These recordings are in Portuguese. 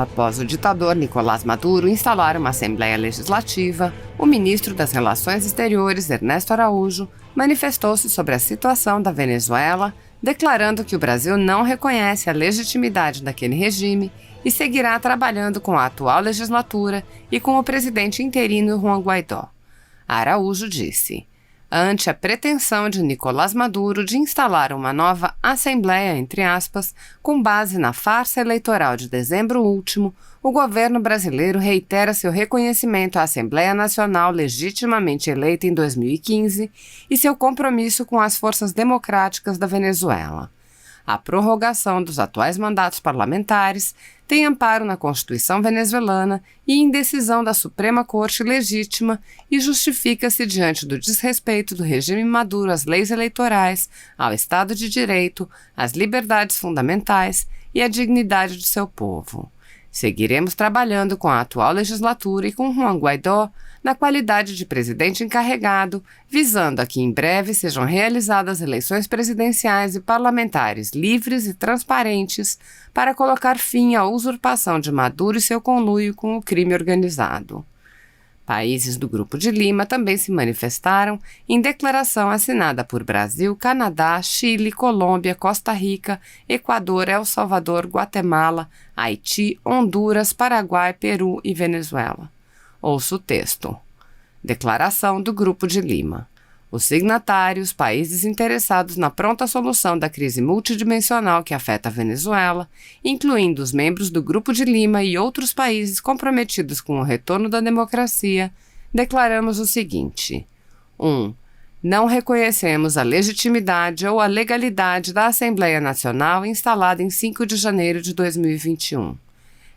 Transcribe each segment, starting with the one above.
Após o ditador Nicolás Maduro instalar uma Assembleia Legislativa, o ministro das Relações Exteriores, Ernesto Araújo, manifestou-se sobre a situação da Venezuela, declarando que o Brasil não reconhece a legitimidade daquele regime e seguirá trabalhando com a atual legislatura e com o presidente interino Juan Guaidó. Araújo disse: ante a pretensão de Nicolás Maduro de instalar uma nova Assembleia, entre aspas, com base na farsa eleitoral de dezembro último, o governo brasileiro reitera seu reconhecimento à Assembleia Nacional legitimamente eleita em 2015 e seu compromisso com as forças democráticas da Venezuela. A prorrogação dos atuais mandatos parlamentares tem amparo na Constituição venezuelana e em decisão da Suprema Corte Legítima e justifica-se diante do desrespeito do regime Maduro às leis eleitorais, ao Estado de Direito, às liberdades fundamentais e à dignidade de seu povo. Seguiremos trabalhando com a atual legislatura e com Juan Guaidó na qualidade de presidente encarregado, visando a que em breve sejam realizadas eleições presidenciais e parlamentares livres e transparentes para colocar fim à usurpação de Maduro e seu conluio com o crime organizado. Países do Grupo de Lima também se manifestaram em declaração assinada por Brasil, Canadá, Chile, Colômbia, Costa Rica, Equador, El Salvador, Guatemala, Haiti, Honduras, Paraguai, Peru e Venezuela. Ouça o texto. Declaração do Grupo de Lima. Os signatários, países interessados na pronta solução da crise multidimensional que afeta a Venezuela, incluindo os membros do Grupo de Lima e outros países comprometidos com o retorno da democracia, declaramos o seguinte: 1. Não reconhecemos a legitimidade ou a legalidade da Assembleia Nacional instalada em 5 de janeiro de 2021.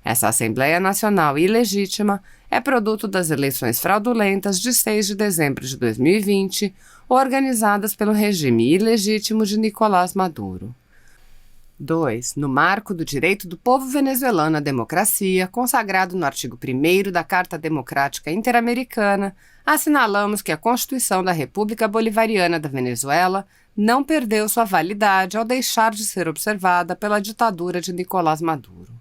Essa Assembleia Nacional ilegítima é produto das eleições fraudulentas de 6 de dezembro de 2020, organizadas pelo regime ilegítimo de Nicolás Maduro. 2. No marco do direito do povo venezuelano à democracia, consagrado no artigo 1º da Carta Democrática Interamericana, assinalamos que a Constituição da República Bolivariana da Venezuela não perdeu sua validade ao deixar de ser observada pela ditadura de Nicolás Maduro.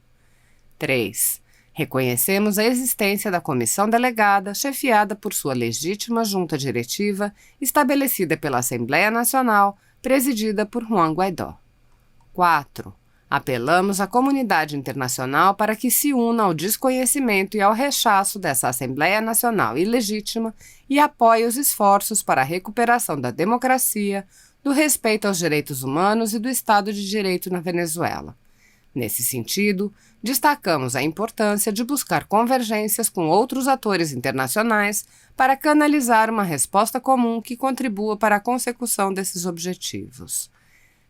3. Reconhecemos a existência da comissão delegada, chefiada por sua legítima junta diretiva, estabelecida pela Assembleia Nacional, presidida por Juan Guaidó. 4. Apelamos à comunidade internacional para que se una ao desconhecimento e ao rechaço dessa Assembleia Nacional ilegítima e apoie os esforços para a recuperação da democracia, do respeito aos direitos humanos e do Estado de Direito na Venezuela. Nesse sentido, destacamos a importância de buscar convergências com outros atores internacionais para canalizar uma resposta comum que contribua para a consecução desses objetivos.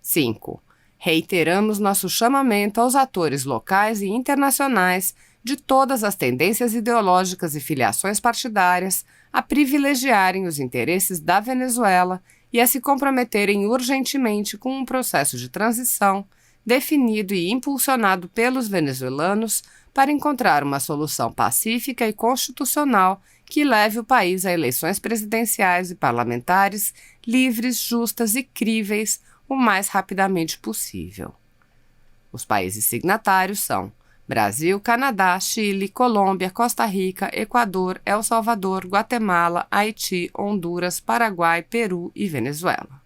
5. Reiteramos nosso chamamento aos atores locais e internacionais de todas as tendências ideológicas e filiações partidárias a privilegiarem os interesses da Venezuela e a se comprometerem urgentemente com um processo de transição definido e impulsionado pelos venezuelanos para encontrar uma solução pacífica e constitucional que leve o país a eleições presidenciais e parlamentares livres, justas e críveis o mais rapidamente possível. Os países signatários são Brasil, Canadá, Chile, Colômbia, Costa Rica, Equador, El Salvador, Guatemala, Haiti, Honduras, Paraguai, Peru e Venezuela.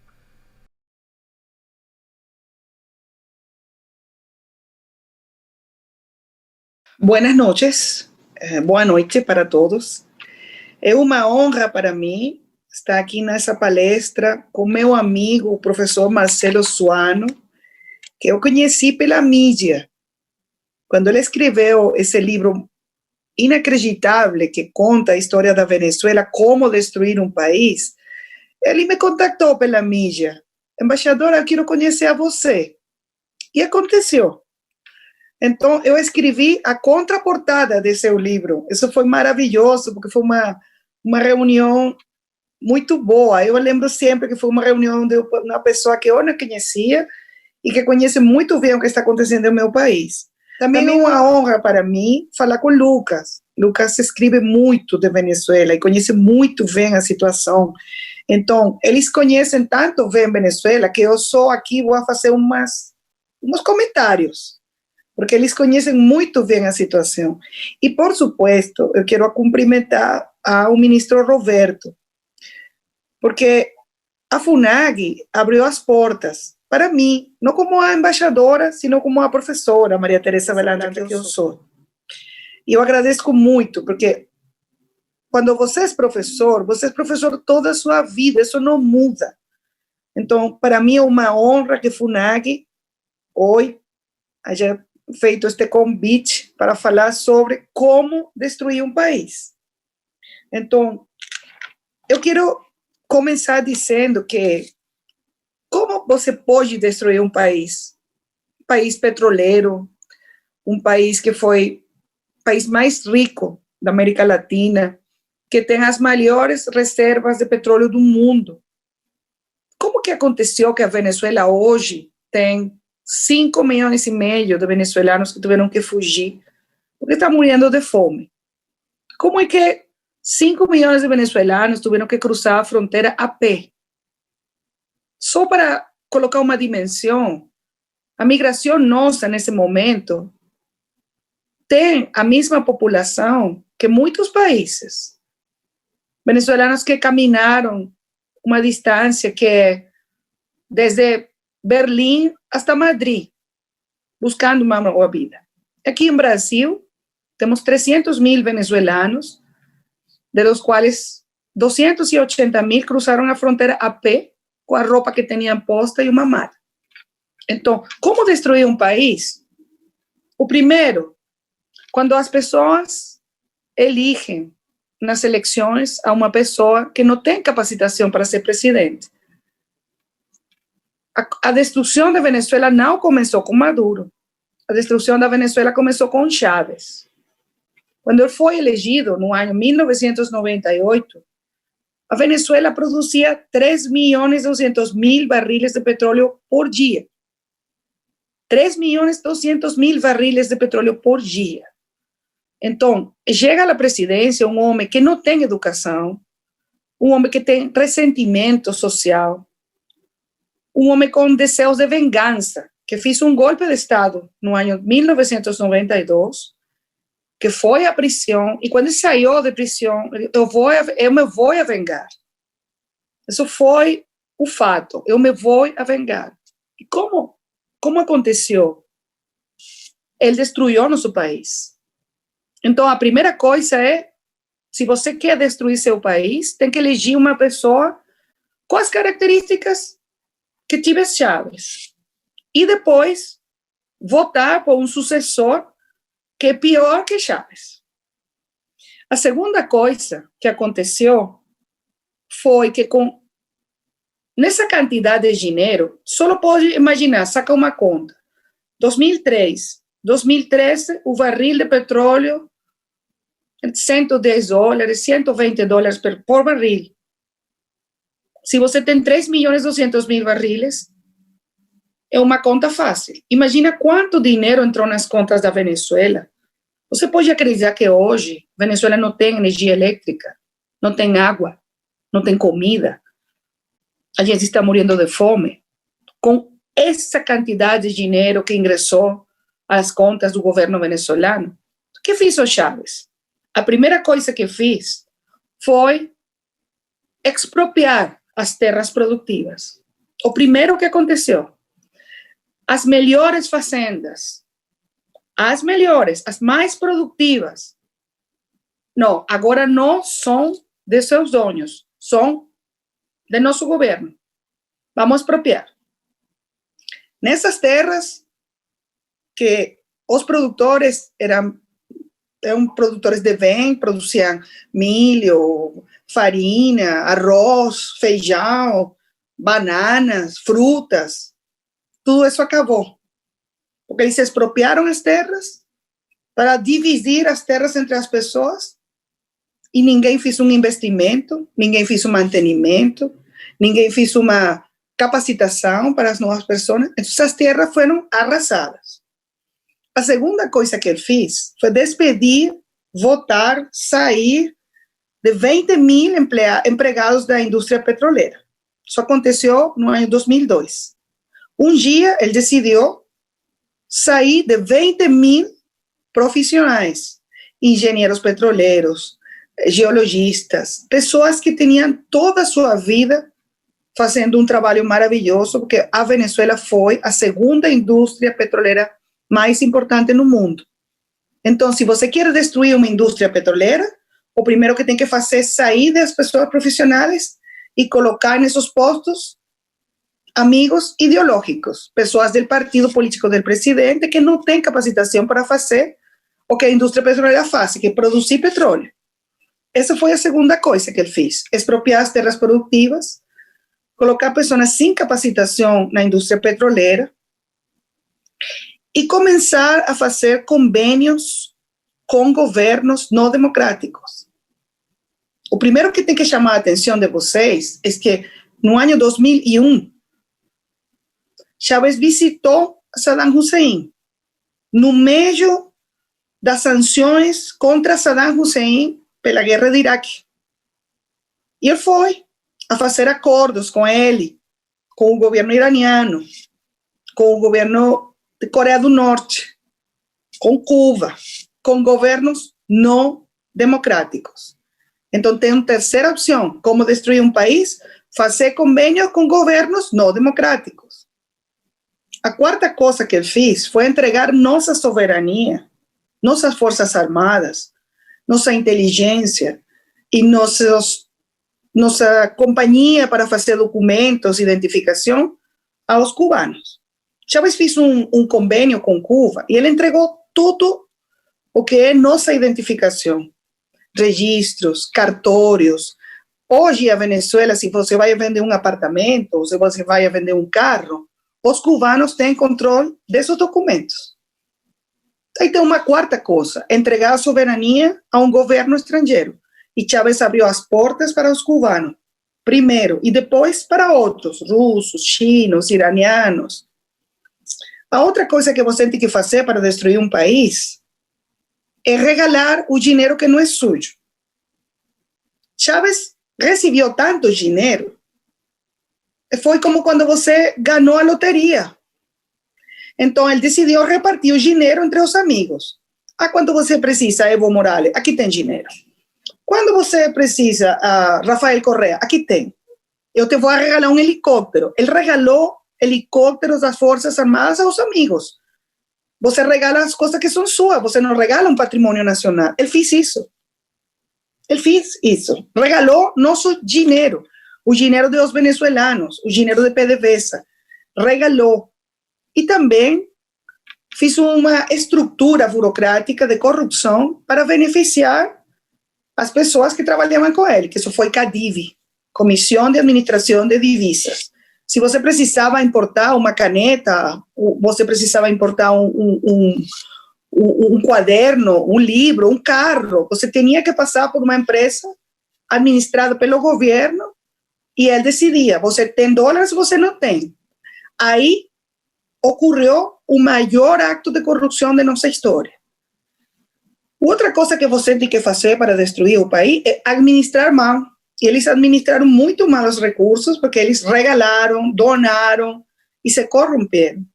Buenas noches, boa noite para todos. É uma honra para mim estar aqui nessa palestra com meu amigo, o professor Marcelo Suano, que eu conheci pela mídia. Quando ele escreveu esse livro inacreditável que conta a história da Venezuela, como destruir um país, ele me contactou pela mídia. Embaixadora, eu quero conhecer a você. E aconteceu. Então, eu escrevi a contraportada de seu livro. Isso foi maravilhoso, porque foi uma reunião muito boa. Eu lembro sempre que foi uma reunião de uma pessoa que eu não conhecia e que conhece muito bem o que está acontecendo no meu país. Também é uma honra para mim falar com o Lucas. Lucas escreve muito de Venezuela e conhece muito bem a situação. Então, eles conhecem tanto bem Venezuela que eu só aqui vou fazer uns comentários. porque eles conhecem muito bem a situação. E, por supuesto, eu quero cumprimentar ao ministro Roberto, porque a FUNAG abriu as portas para mim, não como a embaixadora, sino como a professora Maria Teresa Velanda, que eu sou. E eu agradeço muito, porque quando você é professor toda a sua vida, isso não muda. Então, para mim é uma honra que a FUNAG hoje haya feito este convite para falar sobre como destruir um país. Então, eu quero começar dizendo que como você pode destruir um país? Um país petroleiro, um país que foi o país mais rico da América Latina, que tem as maiores reservas de petróleo do mundo. Como que aconteceu que a Venezuela hoje tem 5,5 milhões de venezuelanos que tiveram que fugir porque estão morrendo de fome? Como é que 5 milhões de venezuelanos tiveram que cruzar a fronteira a pé? Só para colocar uma dimensão, a migração nossa nesse momento tem a mesma população que muitos países. Venezuelanos que caminaram uma distância que é desde Berlim hasta Madrid, buscando uma boa vida. Aqui em Brasil, temos 300 mil venezuelanos, de los quais 280 mil cruzaram a fronteira a pé, com a roupa que tinham posta e uma mala. Então, como destruir um país? O primeiro, quando as pessoas elegem nas eleições a uma pessoa que não tem capacitação para ser presidente. A destruição da Venezuela não começou com Maduro. A destruição da Venezuela começou com Chávez. Quando ele foi elegido no ano 1998, a Venezuela produzia 3.200.000 barriles de petróleo por dia. 3.200.000 barriles de petróleo por dia. Então, chega à presidência um homem que não tem educação, um homem que tem ressentimento social, um homem com desejos de vingança, que fez um golpe de Estado no ano 1992, que foi à prisão, e quando saiu de prisão, eu me vou a vingar. Isso foi o fato, eu me vou a vingar. E como aconteceu? Ele destruiu nosso país. Então, a primeira coisa é, se você quer destruir seu país, tem que eleger uma pessoa com as características que tive Chávez. E depois, votar por um sucessor que é pior que Chávez. A segunda coisa que aconteceu foi que nessa quantidade de dinheiro, só pode imaginar, saca uma conta. 2013, o barril de petróleo, $110, $120 por barril. Se você tem 3.200.000 barriles, é uma conta fácil. Imagina quanto dinheiro entrou nas contas da Venezuela. Você pode acreditar que hoje a Venezuela não tem energia elétrica, não tem água, não tem comida. A gente está morrendo de fome. Com essa quantidade de dinheiro que ingressou às contas do governo venezuelano, o que fez o Chávez? A primeira coisa que fez foi expropriar as terras produtivas. O primeiro que aconteceu, as melhores fazendas, as melhores, as mais produtivas, não, agora não são de seus donos, são de nosso governo. Vamos expropriar. Nessas terras que os produtores eram produtores de bem, produziam milho, farinha, arroz, feijão, bananas, frutas, tudo isso acabou. Porque eles expropriaram as terras para dividir as terras entre as pessoas e ninguém fez um investimento, ninguém fez um mantenimento, ninguém fez uma capacitação para as novas pessoas. Então, essas terras foram arrasadas. A segunda coisa que ele fez foi despedir, votar, sair de 20.000 empregados da indústria petroleira. Isso aconteceu no ano 2002. Um dia ele decidiu sair de 20.000 profissionais, engenheiros petroleiros, geologistas, pessoas que tinham toda a sua vida fazendo um trabalho maravilhoso, porque a Venezuela foi a segunda indústria petroleira mais importante no mundo. Então, se você quer destruir uma indústria petroleira, o primeiro que tem que fazer é sair das pessoas profissionais e colocar nesses postos amigos ideológicos, pessoas do partido político do presidente que não têm capacitação para fazer o que a indústria petroleira faz, que é produzir petróleo. Essa foi a segunda coisa que ele fez, expropriar as terras produtivas, colocar pessoas sem capacitação na indústria petroleira e começar a fazer convênios com governos não democráticos. O primeiro que tem que chamar a atenção de vocês é que no ano 2001, Chávez visitou Saddam Hussein no meio das sanções contra Saddam Hussein pela guerra de Iraque. E ele foi a fazer acordos com ele, com o governo iraniano, com o governo de Coreia do Norte, com Cuba, com governos não democráticos. Então, tem uma terceira opção, como destruir um país, fazer convênios com governos não democráticos. A quarta coisa que ele fez foi entregar nossa soberania, nossas forças armadas, nossa inteligência e nossa companhia para fazer documentos, identificação, aos cubanos. Chávez fez um convênio com Cuba e ele entregou tudo o que é nossa identificação, registros, cartórios. Hoje, a Venezuela, se você vai vender um apartamento, ou se você vai vender um carro, os cubanos têm controle desses documentos. Aí tem uma quarta coisa, entregar a soberania a um governo estrangeiro. E Chávez abriu as portas para os cubanos, primeiro, e depois para outros, russos, chinos, iranianos. A outra coisa que você tem que fazer para destruir um país é regalar o dinheiro que não é sujo. Chávez recebeu tanto dinheiro, foi como quando você ganhou a loteria. Então, ele decidiu repartir o dinheiro entre os amigos. Quando você precisa, Evo Morales, aqui tem dinheiro. Quando você precisa, Rafael Correa, aqui tem. Eu te vou regalar um helicóptero. Ele regalou helicópteros das Forças Armadas aos amigos. Você regala as coisas que são suas, você não regala um patrimônio nacional. Ele fez isso. Ele fez isso. Regalou nosso dinheiro, o dinheiro dos venezuelanos, o dinheiro de PDVSA. Regalou. E também fez uma estrutura burocrática de corrupção para beneficiar as pessoas que trabalhavam com ele, que isso foi CADIV, Comissão de Administração de Divisas. Se você precisava importar uma caneta, você precisava importar um quaderno, um livro, um carro, você tinha que passar por uma empresa administrada pelo governo e ele decidia, você tem dólares ou você não tem. Aí ocorreu o maior acto de corrupção de nossa história. Outra coisa que você tem que fazer para destruir o país é administrar mal. E eles administraram muito mal os recursos porque eles regalaram, donaram e se corromperam.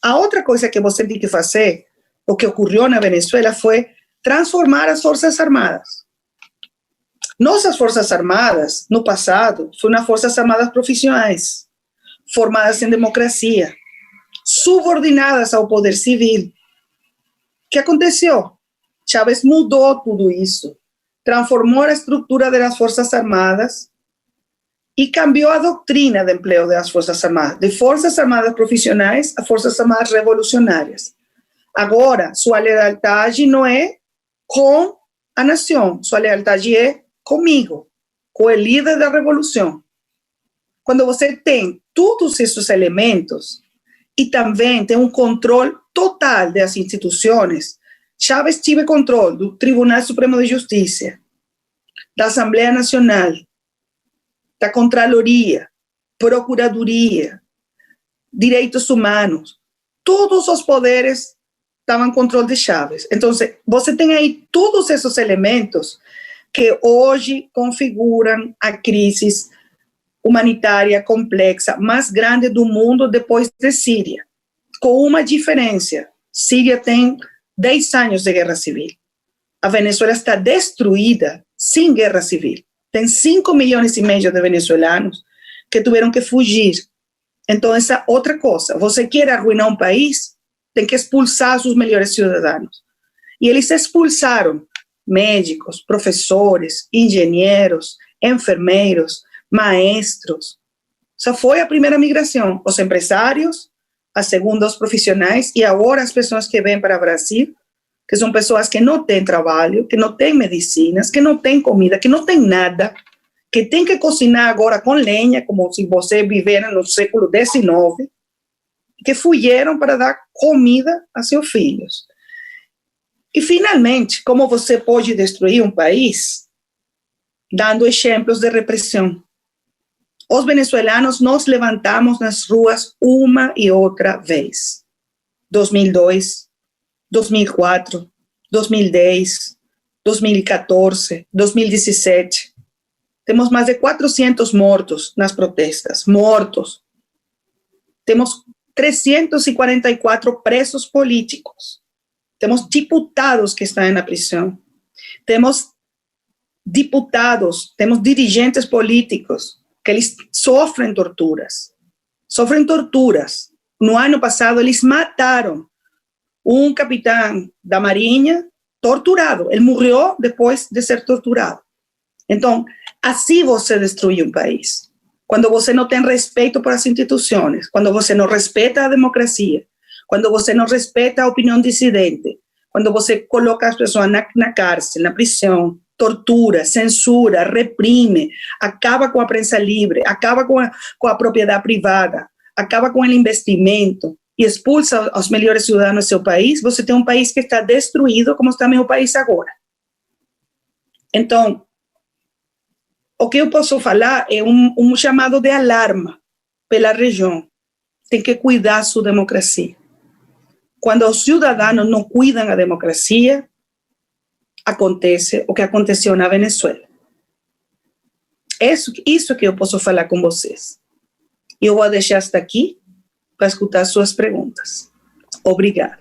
A outra coisa que você tem que fazer, o que ocorreu na Venezuela, foi transformar as Forças Armadas. Nossas Forças Armadas, no passado, foram Forças Armadas profissionais, formadas em democracia, subordinadas ao poder civil. O que aconteceu? Chávez mudou tudo isso, transformou a estrutura das Forças Armadas e cambiou a doutrina de emprego das Forças Armadas, de Forças Armadas profissionais a Forças Armadas revolucionárias. Agora, sua lealdade não é com a nação, sua lealdade é comigo, com o líder da revolução. Quando você tem todos esses elementos e também tem um controle total das instituições, Chávez tive controle do Tribunal Supremo de Justiça, da Assembleia Nacional, da Contraloria, Procuradoria, Direitos Humanos. Todos os poderes estavam em controle de Chávez. Então, você tem aí todos esses elementos que hoje configuram a crise humanitária complexa mais grande do mundo depois de Síria. com uma diferença. Síria tem 10 anos de guerra civil. A Venezuela está destruída sem guerra civil. Tem 5,5 milhões de venezuelanos que tiveram que fugir. Então, essa outra coisa. Você quer arruinar um país, tem que expulsar seus melhores cidadãos. E eles expulsaram médicos, professores, engenheiros, enfermeiros, maestros. Essa foi a primeira migração. Os empresários, a segunda os profissionais e agora as pessoas que vêm para o Brasil, que são pessoas que não têm trabalho, que não têm medicinas, que não têm comida, que não têm nada, que têm que cozinhar agora com lenha, como se você vivesse no século XIX, que fugiram para dar comida a seus filhos. E, finalmente, como você pode destruir um país? Dando exemplos de repressão. Os venezuelanos nos levantamos nas ruas uma e outra vez. 2002, 2004, 2010, 2014, 2017. Temos mais de 400 mortos nas protestas. Mortos. Temos 344 presos políticos. Temos diputados que estão na prisão. Temos diputados, temos dirigentes políticos que eles sofrem torturas. Sofrem torturas. No ano passado, eles mataram um capitão da Marinha torturado. Ele morreu depois de ser torturado. Então, assim você destrui um país. Quando você não tem respeito por as instituições, quando você não respeita a democracia, quando você não respeita a opinião dissidente, quando você coloca as pessoas na cárcere, na prisão, tortura, censura, reprime, acaba com a prensa livre, acaba com a propriedade privada, acaba com o investimento e expulsa os melhores cidadãos do seu país, você tem um país que está destruído, como está meu país agora. Então, o que eu posso falar é um chamado de alarma pela região. Tem que cuidar sua democracia. Quando os cidadãos não cuidam da democracia, acontece o que aconteceu na Venezuela. Isso que eu posso falar com vocês. Eu vou deixar hasta aqui para escutar suas perguntas. Obrigada.